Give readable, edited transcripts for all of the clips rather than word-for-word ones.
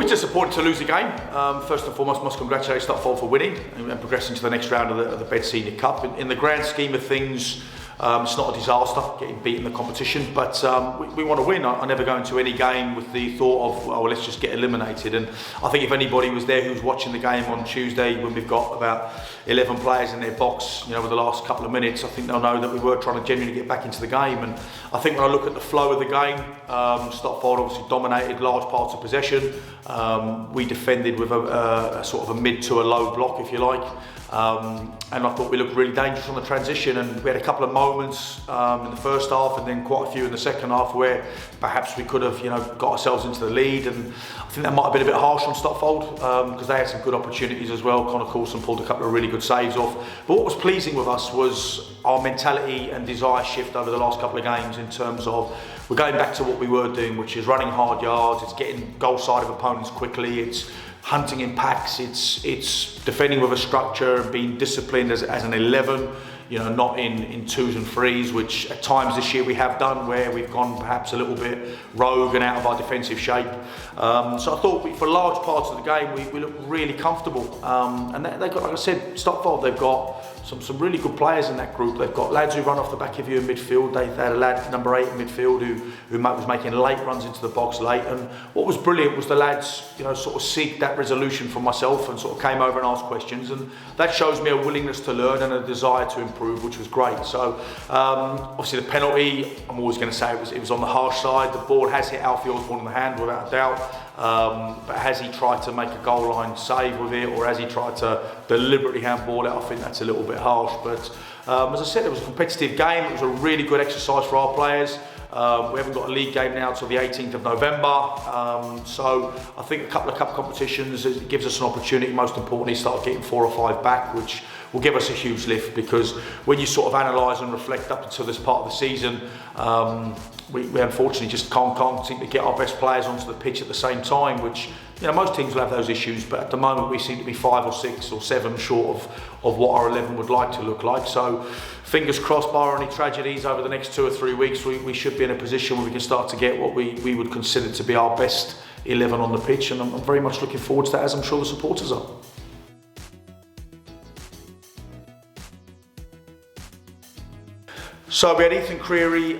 Always disappointed to lose a game. First and foremost, must congratulate Dunstable for winning and progressing to the next round of the Bed Senior Cup. In the grand scheme of things, it's not a disaster getting beat in the competition, but we want to win. I never go into any game with the thought of, well, let's just get eliminated. And I think if anybody was there who was watching the game on Tuesday, when we've got about 11 players in their box, with the last couple of minutes, I think they'll know that we were trying to genuinely get back into the game. And I think when I look at the flow of the game, Stotfold obviously dominated large parts of possession. We defended with a sort of a mid to a low block, if you like. And I thought we looked really dangerous on the transition, and we had a couple of moments in the first half and then quite a few in the second half where perhaps we could have got ourselves into the lead, and I think that might have been a bit harsh on Stotfold because they had some good opportunities as well. Connor Coulson pulled a couple of really good saves off, but what was pleasing with us was our mentality and desire shift over the last couple of games in terms of we're going back to what we were doing, which is running hard yards, it's getting goal side of opponents quickly, it's hunting in packs, it's defending with a structure and being disciplined as an 11, not in twos and threes, which at times this year we have done where we've gone perhaps a little bit rogue and out of our defensive shape. So I thought for large parts of the game we looked really comfortable. And they've got, like I said, Stotfold, they've got some really good players in that group. They've got lads who run off the back of you in midfield. They had a lad, number 8 in midfield, who was making late runs into the box late. And what was brilliant was the lads, sort of seeked that resolution from myself and sort of came over and asked questions. And that shows me a willingness to learn and a desire to improve, which was great. So obviously the penalty, I'm always going to say it was on the harsh side. The ball has hit Alfie Osborne in the hand without a doubt. But has he tried to make a goal line save with it, or has he tried to deliberately handball it? I think that's a little bit harsh. But as I said, it was a competitive game. It was a really good exercise for our players. We haven't got a league game now till the 18th of November. So I think a couple of cup competitions, it gives us an opportunity, most importantly, start getting 4 or 5 back, which will give us a huge lift, because when you sort of analyse and reflect up until this part of the season, we unfortunately just can't seem to get our best players onto the pitch at the same time, which most teams will have those issues, but at the moment we seem to be 5 or 6 or 7 short of what our 11 would like to look like. So fingers crossed, bar any tragedies over the next 2 or 3 weeks, we should be in a position where we can start to get what we would consider to be our best 11 on the pitch, and I'm very much looking forward to that, as I'm sure the supporters are. So we had Ethan Creary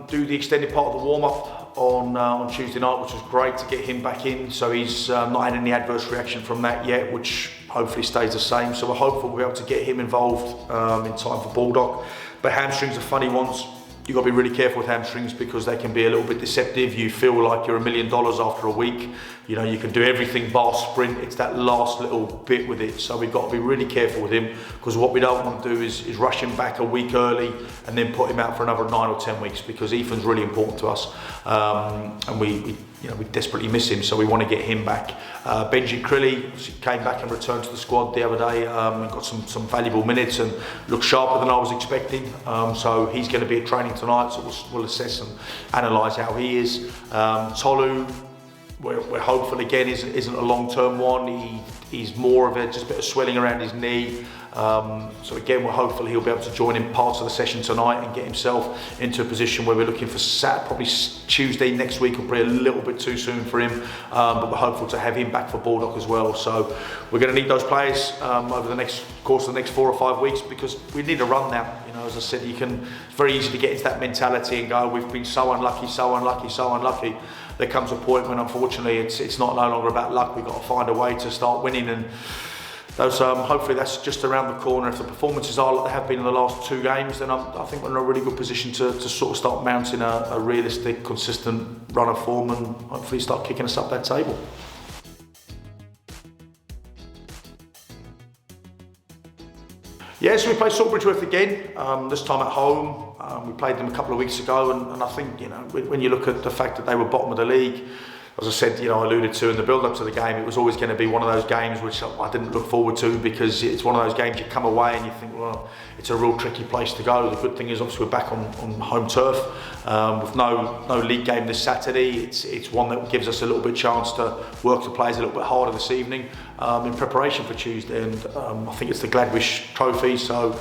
do the extended part of the warm-up on Tuesday night, which was great to get him back in. So he's not had any adverse reaction from that yet, which hopefully stays the same. So we're hopeful we'll be able to get him involved in time for Baldock. But hamstrings are funny ones. You've got to be really careful with hamstrings because they can be a little bit deceptive. You feel like you're $1 million after a week. You can do everything bar sprint. It's that last little bit with it. So we've got to be really careful with him, because what we don't want to do is rush him back a week early and then put him out for another 9 or 10 weeks, because Ethan's really important to us. And we desperately miss him, so we want to get him back. Benji Crilly came back and returned to the squad the other day and got some valuable minutes and looked sharper than I was expecting. So he's going to be at training tonight, so we'll assess and analyse how he is. Tolu, we're hopeful again isn't a long-term one. He's more of just a bit of swelling around his knee. So again, we're hopeful he'll be able to join in parts of the session tonight and get himself into a position where we're looking for probably Tuesday next week. Will be a little bit too soon for him, but we're hopeful to have him back for Baldock as well. So we're going to need those players over the course of the next 4 or 5 weeks, because we need a run now. As I said, it's very easy to get into that mentality and go, we've been so unlucky, so unlucky, so unlucky. There comes a point when unfortunately it's no longer about luck. We've got to find a way to start winning, and those hopefully that's just around the corner. If the performances are like they have been in the last 2 games, then I think we're in a really good position to sort of start mounting a realistic, consistent run of form and hopefully start kicking us up that table. Yeah, so we play Sawbridgeworth again, this time at home. We played them a couple of weeks ago, and I think, when you look at the fact that they were bottom of the league, as I said, I alluded to in the build-up to the game, it was always going to be one of those games which I didn't look forward to, because it's one of those games you come away and you think, well, it's a real tricky place to go. The good thing is obviously we're back on home turf with no league game this Saturday. It's one that gives us a little bit chance to work the players a little bit harder this evening. in preparation for Tuesday, and I think it's the Gladwish Trophy, so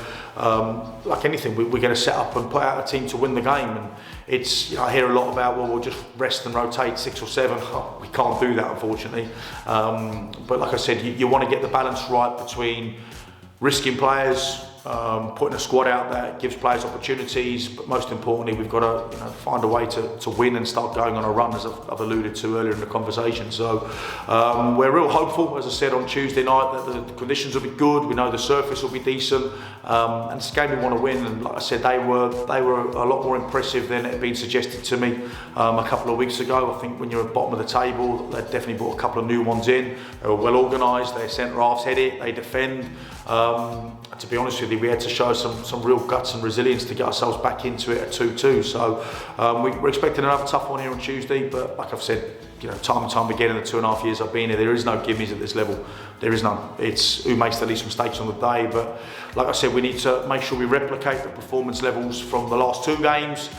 like anything, we're going to set up and put out a team to win the game. And it's, you know, I hear a lot about, well, we'll just rest and rotate 6 or 7. Oh, we can't do that, unfortunately. But like I said, you want to get the balance right between risking players, putting a squad out that gives players opportunities, but most importantly, we've got to, you know, find a way to win and start going on a run, as I've alluded to earlier in the conversation. So we're real hopeful, as I said, on Tuesday night, that the conditions will be good. We know the surface will be decent, and it's a game we want to win. And like I said, they were a lot more impressive than it had been suggested to me a couple of weeks ago. I think when you're at the bottom of the table, they definitely brought a couple of new ones in. They were well organised. Their centre halves head it. They defend. To be honest with you, we had to show some real guts and resilience to get ourselves back into it at 2-2. So we're expecting another tough one here on Tuesday. But like I've said, you know, time and time again in the 2.5 years I've been here, there is no gimmies at this level. There is none. It's who makes the least mistakes on the day. But like I said, we need to make sure we replicate the performance levels from the last 2 games.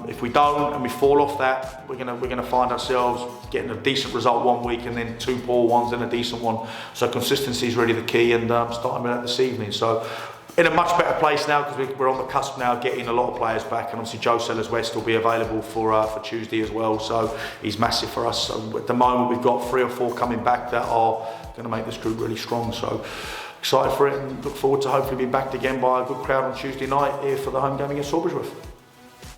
If we don't and we fall off that, we're gonna find ourselves getting a decent result one week and then 2 poor ones and a decent one. So consistency is really the key, and starting with that this evening. So in a much better place now, because we're on the cusp now, getting a lot of players back, and obviously Joe Sellers-West will be available for Tuesday as well. So he's massive for us. So at the moment, we've got 3 or 4 coming back that are going to make this group really strong. So excited for it, and look forward to hopefully being backed again by a good crowd on Tuesday night here for the home game against Sawbridgeworth.